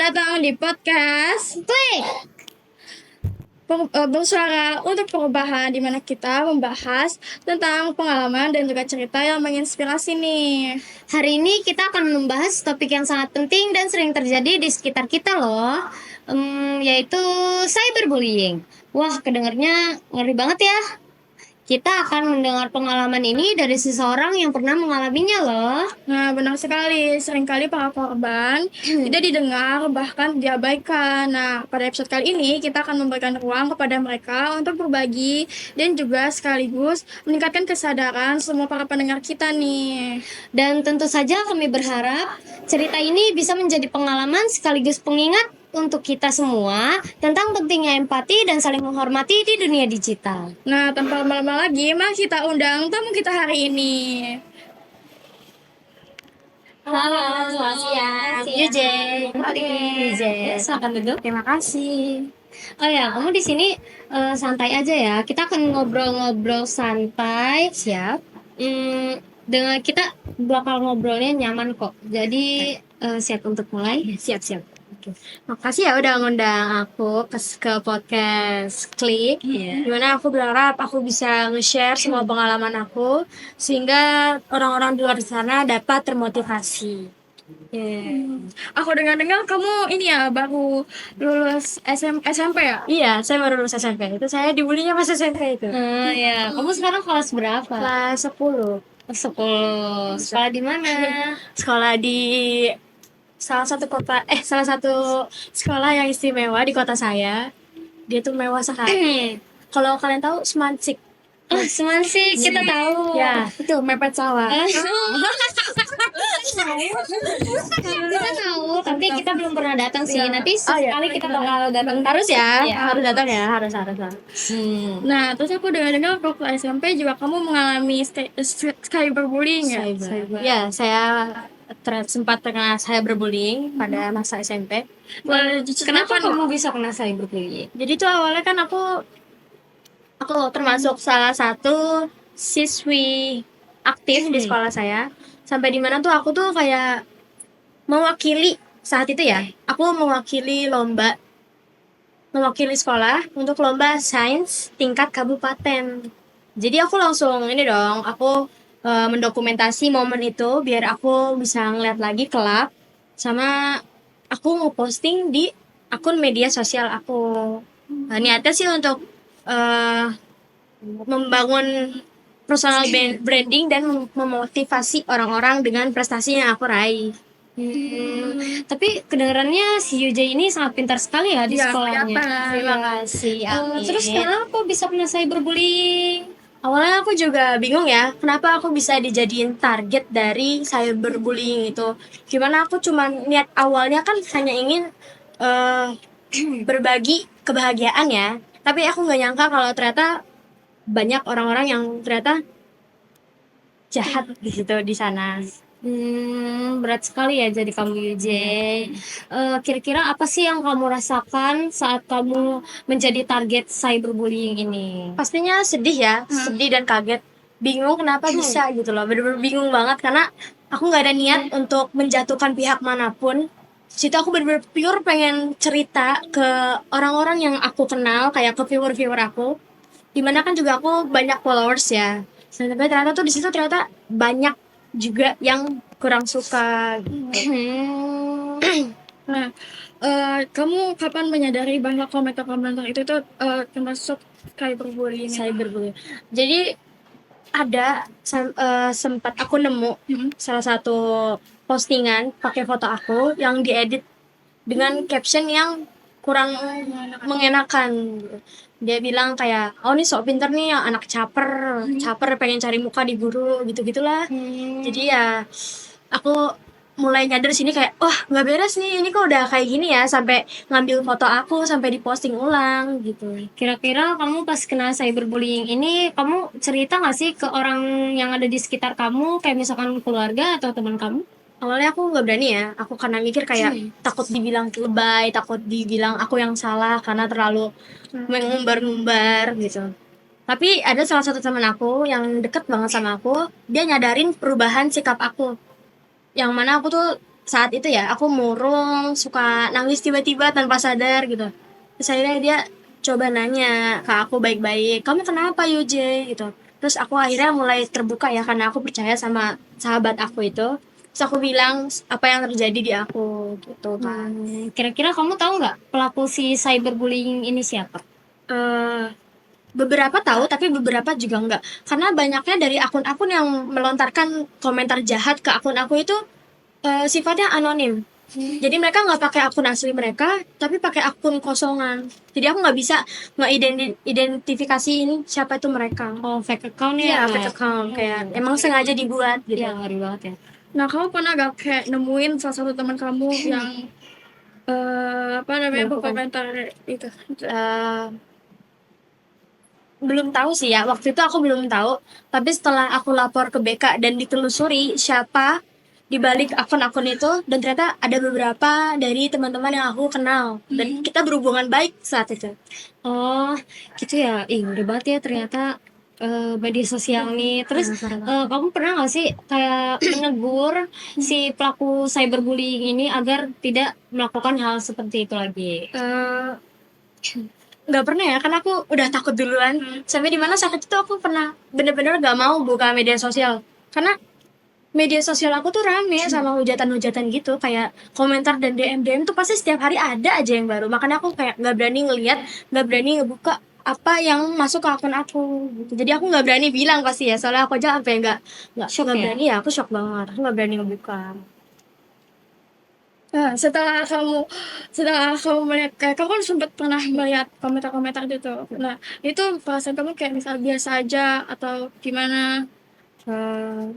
datang di podcast Klik. Bersuara untuk Perubahan, di mana kita membahas tentang pengalaman dan juga cerita yang menginspirasi nih. Hari ini kita akan membahas topik yang sangat penting dan sering terjadi di sekitar kita loh, yaitu cyberbullying. Wah, kedengarnya ngeri banget ya. Kita akan mendengar pengalaman ini dari seseorang yang pernah mengalaminya loh. Nah, benar sekali. Seringkali para korban tidak didengar, bahkan diabaikan. Nah, pada episode kali ini kita akan memberikan ruang kepada mereka untuk berbagi dan juga sekaligus meningkatkan kesadaran semua para pendengar kita nih. Dan tentu saja kami berharap cerita ini bisa menjadi pengalaman sekaligus pengingat untuk kita semua tentang pentingnya empati dan saling menghormati di dunia digital. Nah, tanpa lama-lama lagi, mari kita undang tamu kita hari ini. Halo, selamat siang. UJ. UJ. Silakan duduk. Terima kasih. Oh ya, kamu di sini santai aja ya. Kita akan ngobrol-ngobrol santai. Siap. Dengan kita bakal ngobrolnya nyaman kok. Jadi siap untuk mulai? Siap. Makasih ya udah ngundang aku ke podcast Klik. Dimana aku berharap aku bisa nge-share semua pengalaman aku sehingga orang-orang di luar sana dapat termotivasi. Aku dengar-dengar kamu ini ya baru lulus SMP ya? Iya, saya baru lulus SMP. Itu saya dibulinya pas SMP itu. Ya, kamu sekarang kelas berapa? Kelas 10. 10. Sekolah di mana? Sekolah di salah satu sekolah yang istimewa di kota saya. Dia tuh mewah sekali. Kalau kalian tahu Semansik. Oh, Semansik, kita tahu. Ya, itu mepet sawah. Kita tahu, tapi kita belum pernah datang sih. Iya. Nanti Oh, iya. sekali kita bakal datang. Harus ya, Iya. harus datang ya, harus. Nah, terus aku dengar waktu SMP juga kamu mengalami cyberbullying ya? Ya, saya sempat terkena cyberbullying pada masa SMP. Kenapa kamu bisa kena cyberbullying? Jadi tuh awalnya kan aku termasuk salah satu siswi aktif di sekolah saya. Sampai di mana tuh aku tuh kayak mewakili saat itu ya. Aku mewakili sekolah untuk lomba sains tingkat kabupaten. Jadi aku langsung aku mendokumentasi momen itu biar aku bisa ngeliat lagi kelab, sama aku ngeposting di akun media sosial aku. Niatnya sih untuk membangun personal branding dan memotivasi orang-orang dengan prestasi yang aku raih. Tapi kedengarannya si Yuja ini sangat pintar sekali ya di Iya, sekolahnya. kelihatan. Terima kasih. Terus kenapa bisa kena cyberbullying? Awalnya aku juga bingung ya, kenapa aku bisa dijadiin target dari cyberbullying itu. Gimana aku cuma niat awalnya kan hanya ingin berbagi kebahagiaan ya. Tapi aku nggak nyangka kalau ternyata banyak orang-orang yang ternyata jahat gitu di sana. Berat sekali ya jadi kamu Yuj. Kira-kira apa sih yang kamu rasakan saat kamu menjadi target cyberbullying ini? Pastinya sedih ya, sedih dan kaget, bingung kenapa bisa gitu loh, bener-bener bingung banget karena aku nggak ada niat untuk menjatuhkan pihak manapun. Situ aku bener-bener pure pengen cerita ke orang-orang yang aku kenal, kayak ke viewer aku, dimana kan juga aku banyak followers ya. Sampai ternyata tuh di situ ternyata banyak juga yang kurang suka. Nah, kamu kapan menyadari bahwa komentar-komentar itu tuh termasuk cyberbullying? Jadi ada sempat aku nemu salah satu postingan pakai foto aku yang diedit dengan caption yang kurang mengenakan. Dia bilang kayak, oh ini sok pinter nih anak caper pengen cari muka di guru gitu-gitulah. Jadi ya aku mulai nyadar sini kayak, wah nggak beres nih, ini kok udah kayak gini ya, sampai ngambil foto aku sampai diposting ulang gitu. Kira-kira kamu pas kena cyberbullying ini, kamu cerita nggak sih ke orang yang ada di sekitar kamu, kayak misalkan keluarga atau teman kamu? Awalnya aku nggak berani ya, aku karena mikir kayak takut dibilang lebay, takut dibilang aku yang salah karena terlalu mengumbar-ngumbar gitu. Tapi ada salah satu teman aku yang deket banget sama aku, dia nyadarin perubahan sikap aku, yang mana aku tuh saat itu ya aku murung, suka nangis tiba-tiba tanpa sadar gitu. Terus akhirnya dia coba nanya ke aku baik-baik, kamu kenapa Yuje gitu. Terus aku akhirnya mulai terbuka ya karena aku percaya sama sahabat aku itu. Terus aku bilang apa yang terjadi di aku gitu kan. Kira-kira kamu tahu nggak pelaku si cyberbullying ini siapa? Eh, beberapa tahu tapi beberapa juga enggak. Karena banyaknya dari akun-akun yang melontarkan komentar jahat ke akun aku itu sifatnya anonim. Jadi mereka nggak pakai akun asli mereka, tapi pakai akun kosongan. Jadi aku nggak bisa ngeidentifikasi ini siapa itu mereka. Oh, fake account Iya, ya? fake account kayak emang sengaja dibuat gitu. Iya, ngeri banget ya. Nah, kamu pernah gak kayak nemuin salah satu teman kamu yang apa namanya berkomentar itu? Eh, belum tahu sih ya. Waktu itu aku belum tahu. Tapi setelah aku lapor ke BK dan ditelusuri siapa di balik akun-akun itu, dan ternyata ada beberapa dari teman-teman yang aku kenal dan kita berhubungan baik saat itu. Oh, gitu ya. Ih, ngeri banget ya ternyata media sosial nih. Terus kamu pernah nggak sih kayak menegur si pelaku cyberbullying ini agar tidak melakukan hal seperti itu lagi? Eh, nggak pernah ya, karena aku udah takut duluan. Sampai di mana saat itu aku pernah bener-bener gak mau buka media sosial karena media sosial aku tuh rame sama hujatan-hujatan gitu, kayak komentar dan DM tuh pasti setiap hari ada aja yang baru. Makanya aku kayak nggak berani ngelihat, nggak berani ngebuka apa yang masuk ke akun aku gitu. Jadi aku nggak berani bilang pasti ya, soalnya aku aja sampai Shock nggak ya? berani ya, aku shock banget, aku nggak berani ngebuka. Nah, setelah kamu melihat, kayak kamu kan sempat pernah melihat komentar-komentar gitu. Nah, itu perasaan kamu kayak misal biasa aja atau gimana? Eh,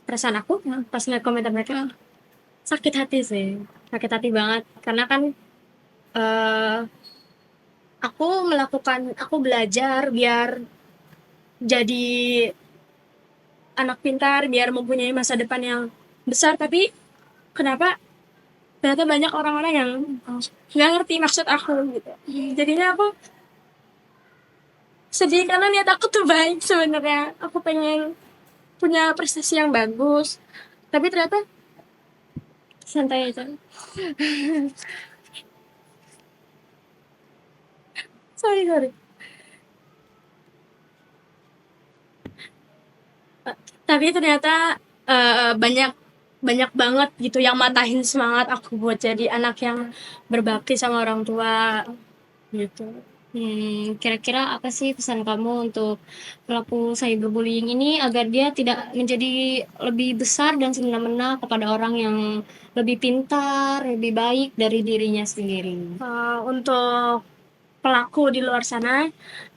perasaan aku pas ngeliat komentar mereka sakit hati sih, sakit hati banget karena kan eh aku belajar biar jadi anak pintar, biar mempunyai masa depan yang besar, tapi kenapa ternyata banyak orang-orang yang nggak ngerti maksud aku gitu. Jadinya aku sedih karena niat aku tuh baik sebenarnya, aku pengen punya prestasi yang bagus, tapi ternyata santai aja. Sorry. Tapi ternyata banyak banyak banget gitu yang matahin semangat aku buat jadi anak yang berbakti sama orang tua gitu. Kira-kira apa sih pesan kamu untuk pelaku cyberbullying ini agar dia tidak menjadi lebih besar dan semena-mena kepada orang yang lebih pintar, lebih baik dari dirinya sendiri? Untuk pelaku di luar sana,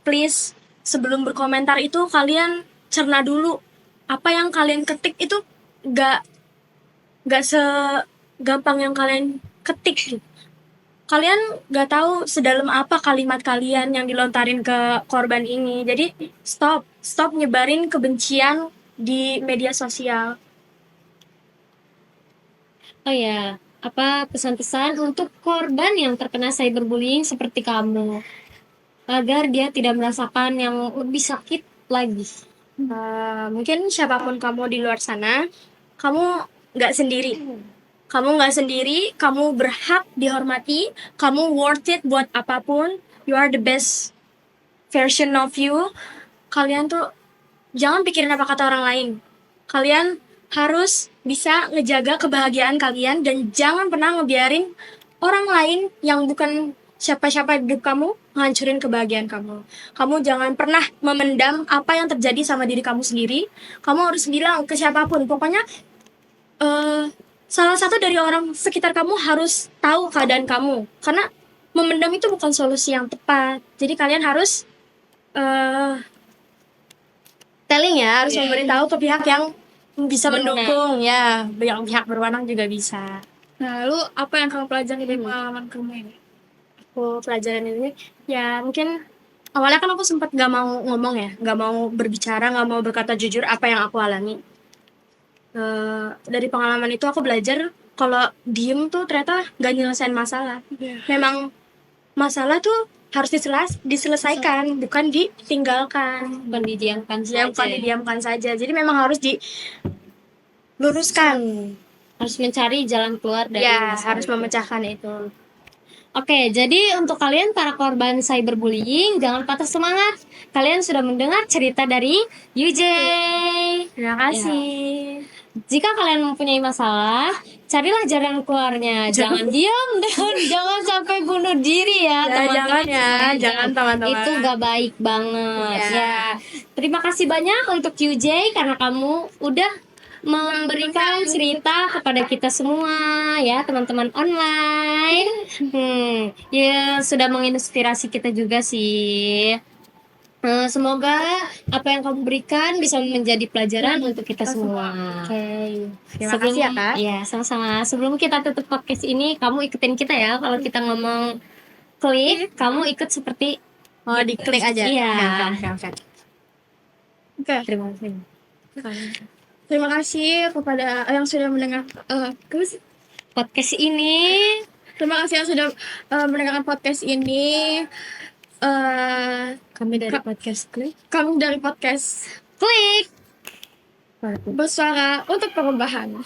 please sebelum berkomentar itu kalian cerna dulu apa yang kalian ketik itu gak gak segampang yang kalian ketik gitu. Kalian gak tahu sedalam apa kalimat kalian yang dilontarin ke korban ini. Jadi stop nyebarin kebencian di media sosial. Oh ya, apa pesan-pesan untuk korban yang terkena cyberbullying seperti kamu agar dia tidak merasakan yang lebih sakit lagi? Mungkin siapapun kamu di luar sana, kamu nggak sendiri. Kamu nggak sendiri, kamu berhak dihormati, kamu worth it buat apapun. You are the best version of you. Kalian tuh jangan pikirin apa kata orang lain. Kalian harus bisa ngejaga kebahagiaan kalian dan jangan pernah ngebiarin orang lain yang bukan siapa-siapa di hidup kamu ngancurin kebahagiaan kamu. Kamu jangan pernah memendam apa yang terjadi sama diri kamu sendiri. Kamu harus bilang ke siapapun. Pokoknya eh salah satu dari orang sekitar kamu harus tahu keadaan kamu. Karena memendam itu bukan solusi yang tepat. Jadi kalian harus eh telling ya, harus memberitahu ke pihak yang bisa mendukung ya, yang pihak berwenang juga bisa. Nah, lalu apa yang kamu pelajari dari pengalaman kamu ini? Aku pelajaran ini ya mungkin awalnya kan aku sempat gak mau ngomong ya, gak mau berbicara, gak mau berkata jujur apa yang aku alami. Dari pengalaman itu aku belajar kalau diem tuh ternyata gak nyelesain masalah. Memang masalah tuh harus diselesaikan, bukan ditinggalkan. Bukan didiamkan Ya, saja. bukan didiamkan saja. Jadi memang harus diluruskan. harus mencari jalan keluar dari Ya, masalah harus itu. memecahkan itu. Oke, jadi untuk kalian para korban cyberbullying, jangan patah semangat. Kalian sudah mendengar cerita dari UJ. Terima kasih. Jika kalian mempunyai masalah, carilah jalan keluarnya. Jangan diam dan jangan sampai bunuh diri ya, Ya, teman-teman. jangan ya, jangan teman-teman. Itu gak baik banget Iya. ya. Terima kasih banyak untuk UJ karena kamu udah memberikan cerita kepada kita semua ya, teman-teman online. Ya sudah menginspirasi kita juga sih. Semoga apa yang kamu berikan bisa menjadi pelajaran untuk kita semua. Oke. Terima kasih ya, Kak. Ya, sama-sama. Sebelum kita tutup podcast ini, kamu ikutin kita ya. Kalau kita ngomong klik, kamu ikut seperti Oh, diklik aja. Iya. Oke. Terima kasih. Terima kasih kepada yang sudah mendengar Podcast ini Terima kasih yang sudah mendengarkan podcast ini. kami dari podcast Klik. Kami dari podcast Klik. bersuara untuk perubahan.